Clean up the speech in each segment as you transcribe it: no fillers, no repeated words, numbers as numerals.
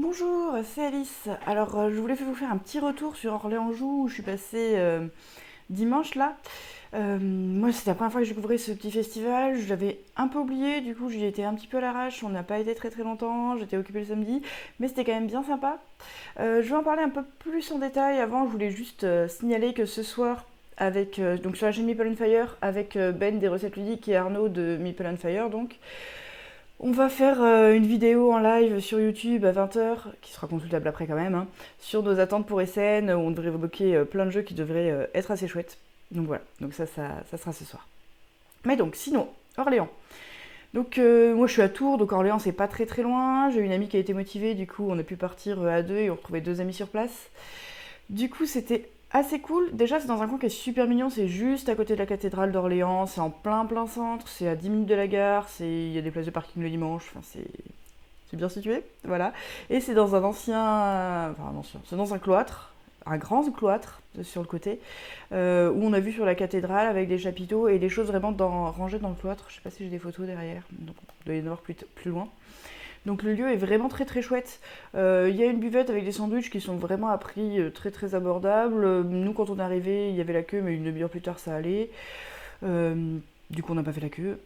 Bonjour, c'est Alice. Alors, je voulais vous faire un petit retour sur Orléans-Joux où je suis passée dimanche là. Moi, c'était la première fois que je découvrais ce petit festival. Je l'avais un peu oublié, du coup, j'y étais un petit peu à l'arrache. On n'a pas été très très longtemps. J'étais occupée le samedi, mais c'était quand même bien sympa. Je vais en parler un peu plus en détail. Avant, je voulais juste signaler que ce soir, donc sur la chaîne Meeple and Fire, avec Ben des recettes ludiques et Arnaud de Meeple and Fire, donc. On va faire une vidéo en live sur YouTube à 20h, qui sera consultable après quand même, hein, sur nos attentes pour SN, où on devrait évoquer plein de jeux qui devraient être assez chouettes. Donc voilà, donc ça sera ce soir. Mais donc, sinon, Orléans. Donc moi je suis à Tours, donc Orléans c'est pas très très loin. J'ai une amie qui a été motivée, du coup on a pu partir à deux et on retrouvait deux amis sur place. Du coup, c'était assez cool. Déjà, c'est dans un coin qui est super mignon. C'est juste à côté de la cathédrale d'Orléans. C'est en plein centre. C'est à 10 minutes de la gare. Il y a des places de parking le dimanche. Enfin, c'est bien situé. Voilà. Et c'est dans un ancien. Enfin, un ancien. C'est dans un cloître. Un grand cloître sur le côté. Où on a vu sur la cathédrale avec des chapiteaux et des choses vraiment rangées dans le cloître. Je sais pas si j'ai des photos derrière. Donc, on doit y en avoir plus loin. Donc le lieu est vraiment très très chouette. Il y a une buvette avec des sandwichs qui sont vraiment à prix très très abordable. Nous quand on est arrivé, il y avait la queue, mais une demi-heure plus tard ça allait. Du coup on n'a pas fait la queue.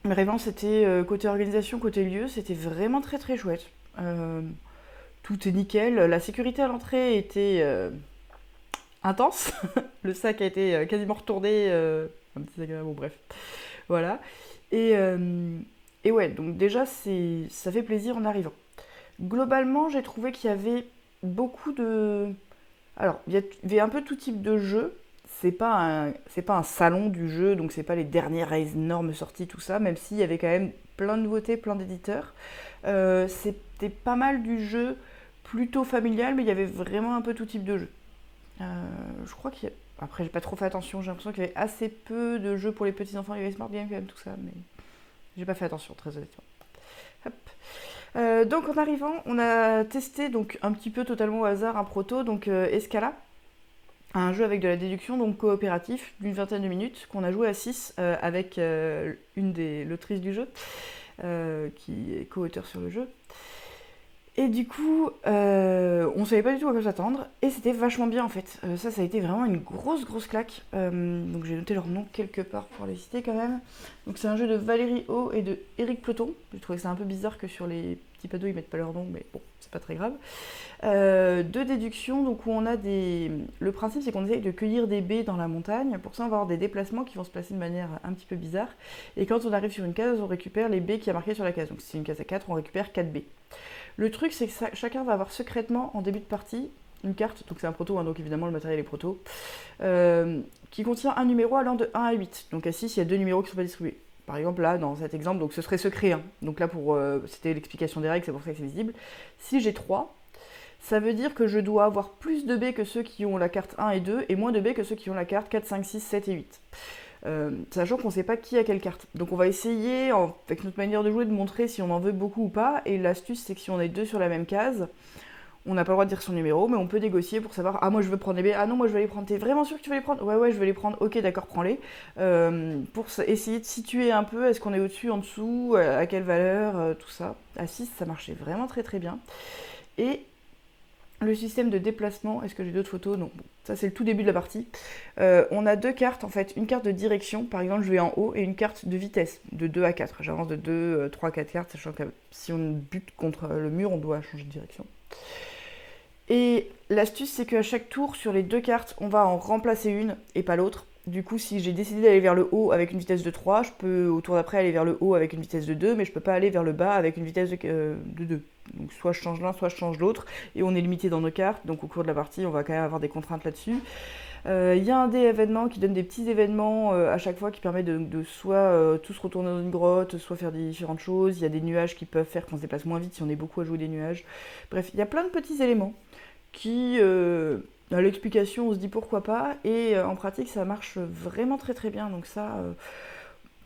Mais vraiment c'était côté organisation, côté lieu, c'était vraiment très très chouette. Euh, Tout est nickel. La sécurité à l'entrée était intense. Le sac a été quasiment retourné. Un petit sac à main, bon bref. Voilà. Et, euh, et ouais, donc déjà ça fait plaisir en arrivant. Globalement, j'ai trouvé qu'il y avait beaucoup de. Alors, il y avait un peu tout type de jeu. C'est pas un salon du jeu, donc c'est pas les dernières énormes sorties, tout ça, même s'il y avait quand même plein de nouveautés, plein d'éditeurs. C'était pas mal du jeu plutôt familial, mais il y avait vraiment un peu tout type de jeu. Euh, je crois qu'il y a. Après, j'ai pas trop fait attention, j'ai l'impression qu'il y avait assez peu de jeux pour les petits enfants. Il y avait Smart Game quand même, tout ça, mais j'ai pas fait attention, très honnêtement. Hop. Donc en arrivant, on a testé donc un petit peu totalement au hasard un proto, donc Escala, un jeu avec de la déduction, donc coopératif, d'une vingtaine de minutes, qu'on a joué à 6 avec une des l'autrice du jeu, qui est co-auteur sur le jeu. Et du coup, on savait pas du tout à quoi s'attendre, et c'était vachement bien en fait. Ça a été vraiment une grosse claque. Donc j'ai noté leur nom quelque part pour les citer quand même. Donc c'est un jeu de Valérie O et de Eric Ploton. J'ai trouvé ça un peu bizarre que sur les petits panneaux ils mettent pas leur nom, mais bon, c'est pas très grave. De déduction, donc où on a des. Le principe c'est qu'on essaye de cueillir des baies dans la montagne. Pour ça on va avoir des déplacements qui vont se placer de manière un petit peu bizarre. Et quand on arrive sur une case, on récupère les baies qui a marqué sur la case. Donc si c'est une case à 4, on récupère 4 baies. Le truc, c'est que chacun va avoir secrètement, en début de partie, une carte, donc c'est un proto, hein, donc évidemment le matériel est proto, qui contient un numéro allant de 1 à 8. Donc à 6, il y a deux numéros qui ne sont pas distribués. Par exemple, là, dans cet exemple, donc ce serait secret. Hein. Donc là, c'était l'explication des règles, c'est pour ça que c'est visible. Si j'ai 3, ça veut dire que je dois avoir plus de baies que ceux qui ont la carte 1 et 2, et moins de baies que ceux qui ont la carte 4, 5, 6, 7 et 8. Sachant qu'on ne sait pas qui a quelle carte. Donc on va essayer, avec notre manière de jouer, de montrer si on en veut beaucoup ou pas. Et l'astuce, c'est que si on est deux sur la même case, on n'a pas le droit de dire son numéro, mais on peut négocier pour savoir, ah moi je veux prendre les baies, ah non moi je vais les prendre, t'es vraiment sûr que tu veux les prendre? Ouais je vais les prendre, ok d'accord prends-les. Pour essayer de situer un peu, est-ce qu'on est au-dessus, en dessous, à quelle valeur, tout ça. À 6 ça marchait vraiment très très bien. Et le système de déplacement, est-ce que j'ai d'autres photos? Non. Bon, ça c'est le tout début de la partie. On a deux cartes en fait, une carte de direction, par exemple je vais en haut, et une carte de vitesse, de 2 à 4. J'avance de 2, 3, 4 cartes, sachant que si on bute contre le mur, on doit changer de direction. Et l'astuce c'est qu'à chaque tour, sur les deux cartes, on va en remplacer une et pas l'autre. Du coup, si j'ai décidé d'aller vers le haut avec une vitesse de 3, je peux au tour d'après aller vers le haut avec une vitesse de 2, mais je peux pas aller vers le bas avec une vitesse de 2. Donc soit je change l'un, soit je change l'autre, et on est limité dans nos cartes, donc au cours de la partie, on va quand même avoir des contraintes là-dessus. Il y a un dé événement qui donne des petits événements à chaque fois qui permet de soit tous retourner dans une grotte, soit faire des différentes choses. Il y a des nuages qui peuvent faire qu'on se déplace moins vite si on est beaucoup à jouer des nuages. Bref, il y a plein de petits éléments qui, à l'explication, on se dit pourquoi pas, et en pratique, ça marche vraiment très très bien. Donc ça,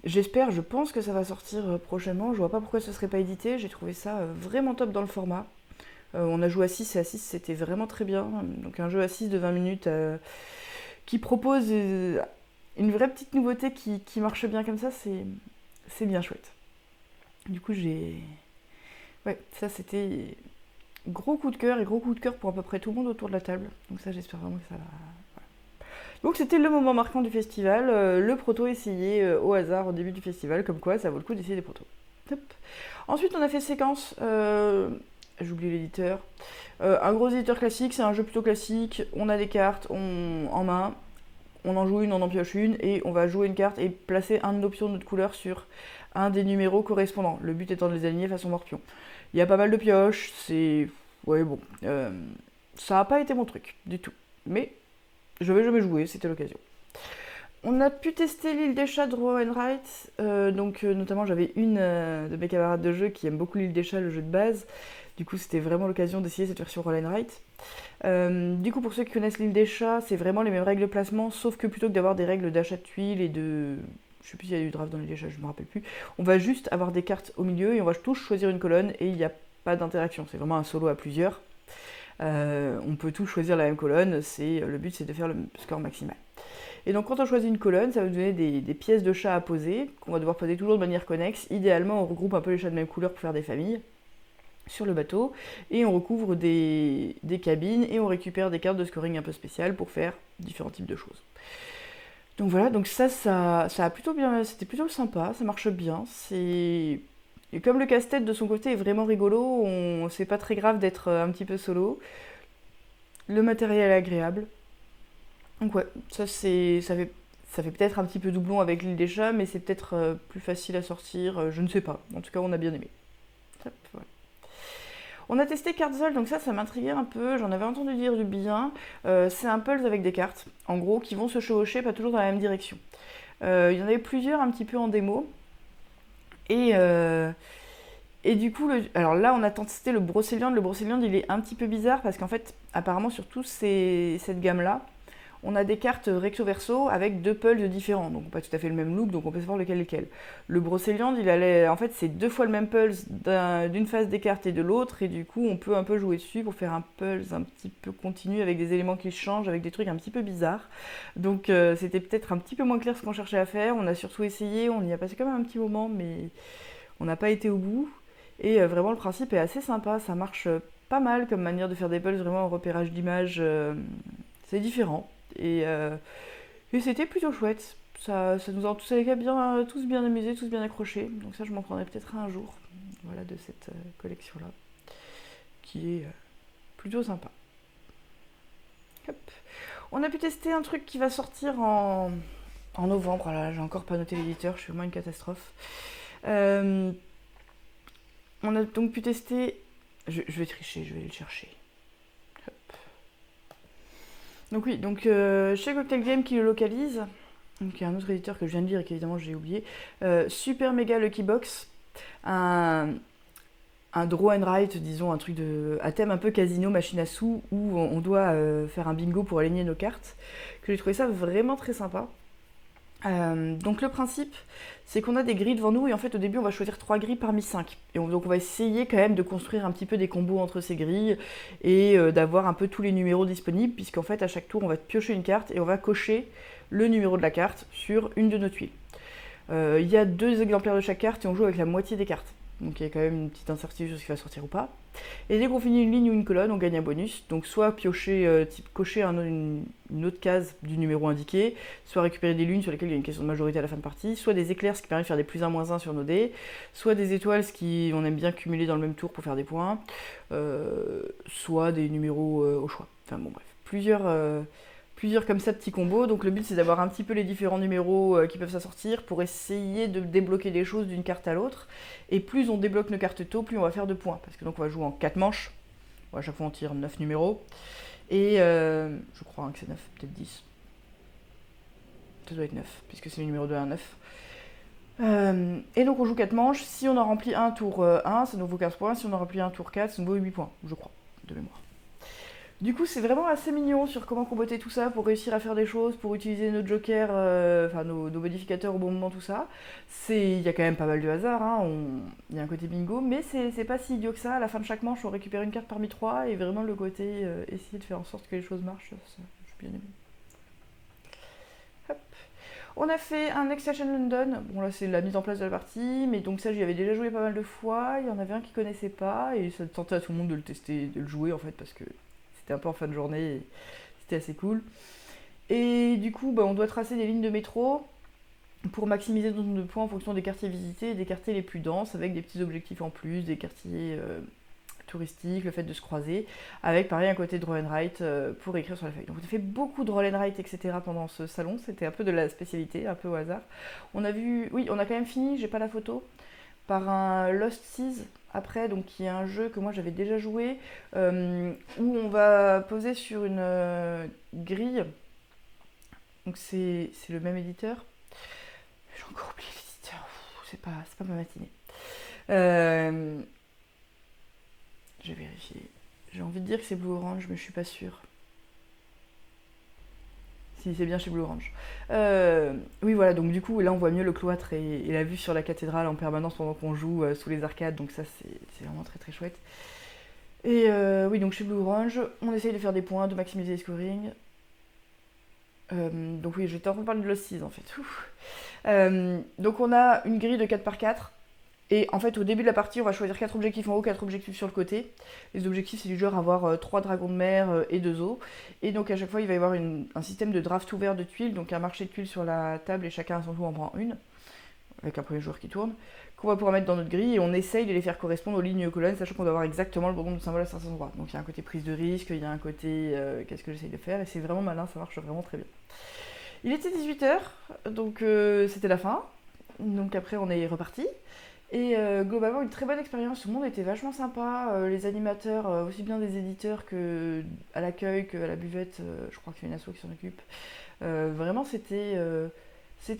j'espère, je pense que ça va sortir prochainement. Je vois pas pourquoi ce serait pas édité. J'ai trouvé ça vraiment top dans le format. On a joué à 6 et à 6 c'était vraiment très bien. Donc un jeu à 6 de 20 minutes qui propose une vraie petite nouveauté qui marche bien comme ça, c'est bien chouette. Du coup, j'ai. Ouais, ça c'était Gros coup de cœur et gros coup de cœur pour à peu près tout le monde autour de la table. Donc ça, j'espère vraiment que ça va. Donc c'était le moment marquant du festival, le proto essayé au hasard au début du festival, comme quoi ça vaut le coup d'essayer des protos. Hop. Ensuite on a fait séquence, j'oublie l'éditeur, un gros éditeur classique, c'est un jeu plutôt classique, on a des cartes en main, on en joue une, on en pioche une, et on va jouer une carte et placer un de nos pions de notre couleur sur un des numéros correspondants, le but étant de les aligner façon morpion. Il y a pas mal de pioches, c'est... ouais bon, ça n'a pas été mon truc du tout, mais... je vais jamais jouer, c'était l'occasion. On a pu tester l'île des chats de Roll and Write, notamment j'avais une de mes camarades de jeu qui aime beaucoup l'île des chats, le jeu de base. Du coup c'était vraiment l'occasion d'essayer cette version Roll and Write. Du coup pour ceux qui connaissent l'île des chats, c'est vraiment les mêmes règles de placement, sauf que plutôt que d'avoir des règles d'achat de tuiles et de... je sais plus s'il y a du draft dans l'île des chats, je me rappelle plus. On va juste avoir des cartes au milieu et on va tous choisir une colonne et il n'y a pas d'interaction, c'est vraiment un solo à plusieurs. On peut tous choisir la même colonne, le but c'est de faire le score maximal. Et donc quand on choisit une colonne, ça va nous donner des pièces de chat à poser, qu'on va devoir poser toujours de manière connexe. Idéalement, on regroupe un peu les chats de même couleur pour faire des familles sur le bateau, et on recouvre des cabines, et on récupère des cartes de scoring un peu spéciales pour faire différents types de choses. Donc voilà, donc ça a plutôt bien, c'était plutôt sympa, ça marche bien, c'est... Et comme le casse-tête de son côté est vraiment rigolo, c'est pas très grave d'être un petit peu solo. Le matériel est agréable. Donc ouais, ça fait peut-être un petit peu doublon avec l'île des chats, mais c'est peut-être plus facile à sortir, je ne sais pas. En tout cas, on a bien aimé. Hop, voilà. On a testé Cardzol, donc ça m'intriguait un peu, j'en avais entendu dire du bien. C'est un puzzle avec des cartes, en gros, qui vont se chevaucher, pas toujours dans la même direction. Il y en avait plusieurs un petit peu en démo. Et du coup, alors là, on a testé le Brocéliande. Le Brocéliande, il est un petit peu bizarre parce qu'en fait, apparemment, sur toute cette gamme-là, on a des cartes recto-verso avec deux pulls différents. Donc, pas tout à fait le même look, donc on peut savoir lequel est lequel. Le Brocéliande, en fait, c'est deux fois le même pulse d'une face des cartes et de l'autre. Et du coup, on peut un peu jouer dessus pour faire un pulse un petit peu continu avec des éléments qui changent, avec des trucs un petit peu bizarres. Donc, c'était peut-être un petit peu moins clair ce qu'on cherchait à faire. On a surtout essayé, on y a passé quand même un petit moment, mais on n'a pas été au bout. Et vraiment, le principe est assez sympa, ça marche pas mal comme manière de faire des pulls, vraiment en repérage d'images, c'est différent. Et c'était plutôt chouette, ça nous a tous les cas tous bien amusés, tous bien accrochés. Donc ça, je m'en prendrai peut-être un jour, voilà, de cette collection-là, qui est plutôt sympa. Hop. On a pu tester un truc qui va sortir en novembre, voilà, j'ai encore pas noté l'éditeur, je suis vraiment une catastrophe. On a donc pu tester... Je vais tricher, je vais aller le chercher. Hop. Donc oui, chez Cocktail Game qui le localise, donc il y a un autre éditeur que je viens de lire et qu'évidemment j'ai oublié, Super Mega Lucky Box, un draw and write, disons, un truc à thème un peu casino, machine à sous, où on doit faire un bingo pour aligner nos cartes, que j'ai trouvé ça vraiment très sympa. Donc le principe, c'est qu'on a des grilles devant nous et en fait au début on va choisir 3 grilles parmi 5. Et donc on va essayer quand même de construire un petit peu des combos entre ces grilles et d'avoir un peu tous les numéros disponibles, puisqu'en fait à chaque tour on va piocher une carte et on va cocher le numéro de la carte sur une de nos tuiles. Il y a 2 exemplaires de chaque carte et on joue avec la moitié des cartes. Donc il y a quand même une petite incertitude sur ce qui va sortir ou pas. Et dès qu'on finit une ligne ou une colonne, on gagne un bonus. Donc soit piocher, cocher une autre case du numéro indiqué, soit récupérer des lunes sur lesquelles il y a une question de majorité à la fin de partie, soit des éclairs, ce qui permet de faire des plus 1, moins 1 sur nos dés, soit des étoiles, ce qui on aime bien cumuler dans le même tour pour faire des points, soit des numéros au choix. Enfin bon bref, plusieurs comme ça petits combos. Donc le but c'est d'avoir un petit peu les différents numéros qui peuvent s'assortir pour essayer de débloquer des choses d'une carte à l'autre. Et plus on débloque nos cartes tôt, plus on va faire de points. Parce que donc on va jouer en 4 manches. Bon, à chaque fois on tire 9 numéros. Et je crois que c'est 9, peut-être 10. Ça doit être 9, puisque c'est le numéro de 1 à 9. Et donc on joue 4 manches. Si on en remplit un tour 1, ça nous vaut 15 points. Si on en remplit un tour 4, ça nous vaut 8 points, je crois, de mémoire. Du coup, c'est vraiment assez mignon sur comment comboter tout ça pour réussir à faire des choses, pour utiliser nos jokers, nos modificateurs au bon moment, tout ça. Il y a quand même pas mal de hasard, hein, il y a un côté bingo, mais c'est pas si idiot que ça. À la fin de chaque manche, on récupère une carte parmi 3, et vraiment le côté essayer de faire en sorte que les choses marchent, ça j'ai bien aimé. Hop. On a fait un Next Station London. Bon, là, c'est la mise en place de la partie, mais donc ça, j'y avais déjà joué pas mal de fois. Il y en avait un qui connaissait pas, et ça tentait à tout le monde de le tester, de le jouer en fait, parce que c'était un peu en fin de journée, et c'était assez cool. Et du coup, on doit tracer des lignes de métro pour maximiser le nombre de points en fonction des quartiers visités et des quartiers les plus denses, avec des petits objectifs en plus, des quartiers touristique, le fait de se croiser, avec pareil un côté draw and write pour écrire sur la feuille. Donc on a fait beaucoup de roll and write, etc. pendant ce salon, c'était un peu de la spécialité, un peu au hasard. On a vu, oui, on a quand même fini, j'ai pas la photo, par un Lost Seas après, donc qui est un jeu que moi j'avais déjà joué, où on va poser sur une grille, donc c'est le même éditeur. J'ai encore oublié l'éditeur, c'est pas ma matinée. Je vais vérifier. J'ai envie de dire que c'est Blue Orange, mais je suis pas sûre. Si, c'est bien chez Blue Orange. Oui, voilà, donc du coup, là, on voit mieux le cloître et la vue sur la cathédrale en permanence pendant qu'on joue sous les arcades, donc ça, c'est vraiment très très chouette. Et oui, donc chez Blue Orange, on essaye de faire des points, de maximiser les scoring. Donc oui, j'étais en train de parler de Lost Seas en fait. Donc on a une grille de 4x4. Et en fait, au début de la partie, on va choisir 4 objectifs en haut, 4 objectifs sur le côté. Les objectifs, c'est du genre avoir 3 dragons de mer et 2 os. Et donc à chaque fois, il va y avoir un système de draft ouvert de tuiles, donc un marché de tuiles sur la table et chacun à son tour en prend une, avec un premier joueur qui tourne, qu'on va pouvoir mettre dans notre grille et on essaye de les faire correspondre aux lignes et aux colonnes, sachant qu'on doit avoir exactement le bon nombre de symboles à certains endroits. Donc il y a un côté prise de risque, il y a un côté qu'est-ce que j'essaye de faire, et c'est vraiment malin, ça marche vraiment très bien. Il était 18h, donc c'était la fin. Donc après, on est reparti. Et globalement, une très bonne expérience. Tout le monde était vachement sympa. Les animateurs, aussi bien des éditeurs que à l'accueil, qu'à la buvette, je crois qu'il y a une asso qui s'en occupe. Vraiment, c'était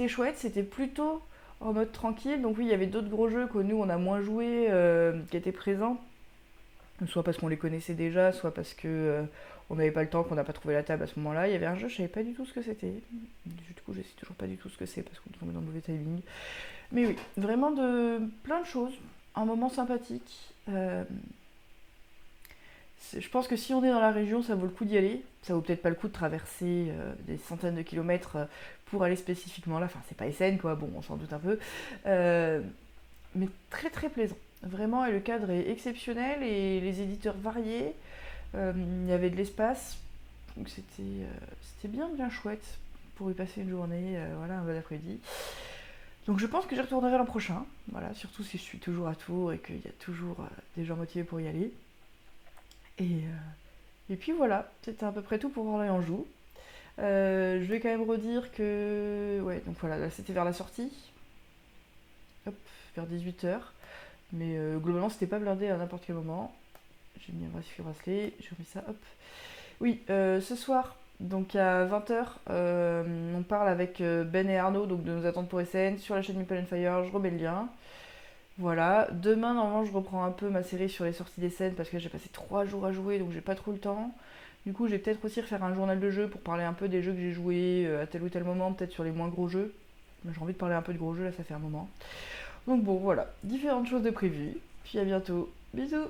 chouette. C'était plutôt en mode tranquille. Donc oui, il y avait d'autres gros jeux que nous, on a moins joué, qui étaient présents. Soit parce qu'on les connaissait déjà, soit parce que on n'avait pas le temps, qu'on n'a pas trouvé la table à ce moment-là. Il y avait un jeu, je savais pas du tout ce que c'était. Du coup, je sais toujours pas du tout ce que c'est parce qu'on est tombé dans le mauvais timing. Mais oui, vraiment plein de choses. Un moment sympathique. Je pense que si on est dans la région, ça vaut le coup d'y aller. Ça vaut peut-être pas le coup de traverser des centaines de kilomètres pour aller spécifiquement là. Enfin, c'est pas Essen, quoi. Bon, on s'en doute un peu. Mais très très plaisant. Vraiment, et le cadre est exceptionnel et les éditeurs variés. Il y avait de l'espace. Donc c'était bien chouette pour y passer une journée, voilà, un bon après-midi. Donc je pense que j'y retournerai l'an prochain, voilà, surtout si je suis toujours à Tours et qu'il y a toujours des gens motivés pour y aller. Et puis voilà, c'était à peu près tout pour Orléans-Joux. Je vais quand même redire que... Ouais, donc voilà, là c'était vers la sortie, hop, vers 18h. Mais globalement c'était pas blindé à n'importe quel moment. J'ai mis un bracelet, j'ai remis ça, hop. Oui, ce soir, donc à 20h, on parle avec Ben et Arnaud donc de nos attentes pour SN sur la chaîne Meeple and Fire, je remets le lien. Voilà, demain normalement je reprends un peu ma série sur les sorties des scènes parce que j'ai passé 3 jours à jouer donc j'ai pas trop le temps. Du coup, je vais peut-être aussi refaire un journal de jeu pour parler un peu des jeux que j'ai joués à tel ou tel moment, peut-être sur les moins gros jeux. J'ai envie de parler un peu de gros jeux là, ça fait un moment. Donc bon, voilà, différentes choses de prévues. Puis à bientôt. Bisous!